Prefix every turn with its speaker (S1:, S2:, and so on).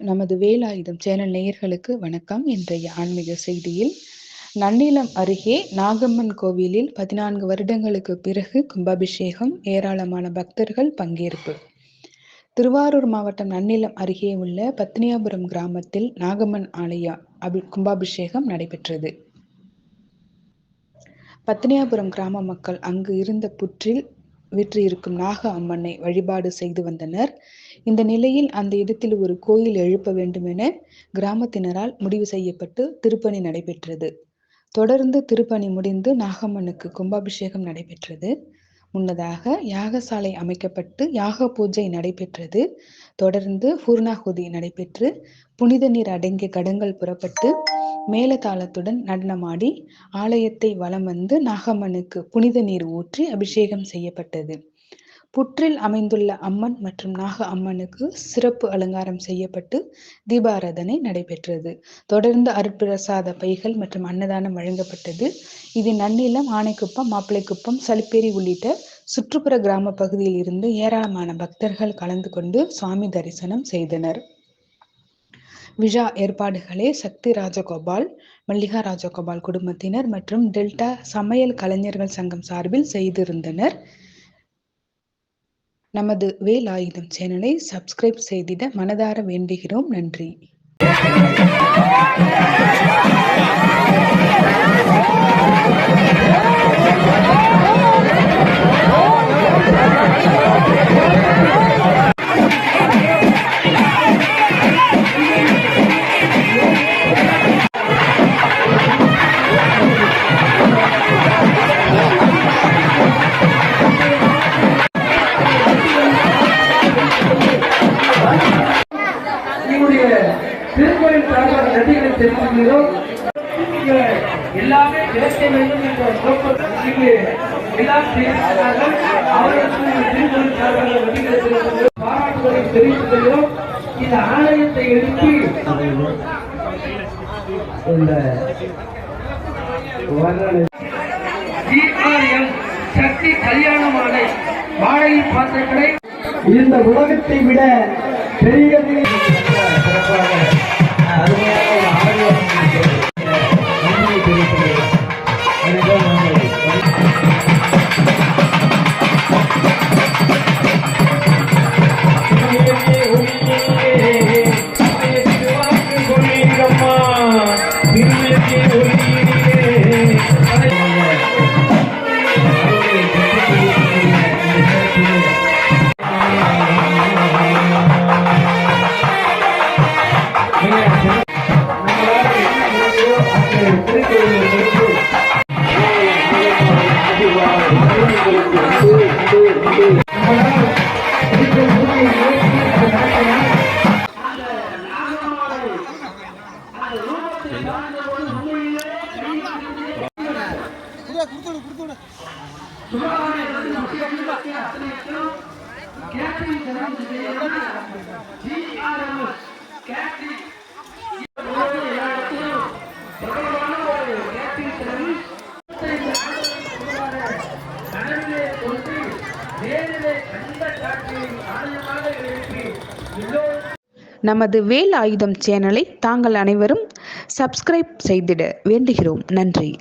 S1: நமது வேலாயுதம் சேனல் நேயர்களுக்கு வணக்கம். இன்றைய ஆன்மீக செய்தியில் நன்னிலம் அருகே நாகம்மன் கோவிலில் 14 வருடங்களுக்கு பிறகு கும்பாபிஷேகம், ஏராளமான பக்தர்கள் பங்கேற்பு. திருவாரூர் மாவட்டம் நன்னிலம் அருகே உள்ள பத்னியாபுரம் கிராமத்தில் நாகம்மன் ஆலய கும்பாபிஷேகம் நடைபெற்றது. பத்னியாபுரம் கிராம மக்கள் அங்கு இருந்த புற்றில் வீற்றிருக்கும் நாக அம்மனை வழிபாடு செய்து வந்தனர். இந்த நிலையில் அந்த இடத்தில் ஒரு கோயில் எழுப்ப வேண்டும் என கிராமத்தினரால் முடிவு செய்யப்பட்டு திருப்பணி நடைபெற்றது. தொடர்ந்து திருப்பணி முடிந்து நாகம்மனுக்கு கும்பாபிஷேகம் நடைபெற்றது. முன்னதாக யாகசாலை அமைக்கப்பட்டு யாக பூஜை நடைபெற்றது. தொடர்ந்து பூர்ணாகுதி நடைபெற்று புனித நீர் அடங்கிய கடங்கள் புறப்பட்டு மேலதாளத்துடன் நடனமாடி ஆலயத்தை வலம் வந்து நாகம்மனுக்கு புனித நீர் ஊற்றி அபிஷேகம் செய்யப்பட்டது. புற்றில் அமைந்துள்ள அம்மன் மற்றும் நாக அம்மனுக்கு சிறப்பு அலங்காரம் செய்யப்பட்டு தீபாராதனை நடைபெற்றது. தொடர்ந்து அருட்பிரசாத பைகள் மற்றும் அன்னதானம் வழங்கப்பட்டது. இது நன்னிலம், ஆனைக்குப்பம், மாப்பிள்ளைக்குப்பம், சலிப்பேரி உள்ளிட்ட சுற்றுப்புற கிராம பகுதியில் இருந்து ஏராளமான பக்தர்கள் கலந்து கொண்டு சுவாமி தரிசனம் செய்தனர். விழா ஏற்பாடுகளை சக்தி ராஜகோபால், மல்லிகா ராஜகோபால் குடும்பத்தினர் மற்றும் டெல்டா சமையல் கலைஞர்கள் சங்கம் சார்பில் செய்திருந்தனர். நமது வேலாயுதம் சேனலை சப்ஸ்கிரைப் செய்திட மனதார வேண்டுகிறோம். நன்றி.
S2: திருக்கோயில் சார்பாக நன்றிகளை தெரிவிக்கிறோம். எல்லாமே கிடைக்க வேண்டும் என்ற நோக்கத்திற்கு எல்லாம் செய்திருக்கிறார்கள். அவர்களுக்கு திருக்கோயில் சார்பாக நன்றிகளை தெரிவிக்கிறோம், பாராட்டுகளை தெரிவித்துக் கொள்கிறோம். இந்த ஆலயத்தை எழுப்பி சக்தி கல்யாணமான வாடகை பாத்திரங்களை இந்த உலகத்தை விட பெரியது
S1: நமது வேலாயுதம் சேனலை தாங்கள் அனைவரும் சப்ஸ்கிரைப் செய்திட வேண்டுகிறோம். நன்றி.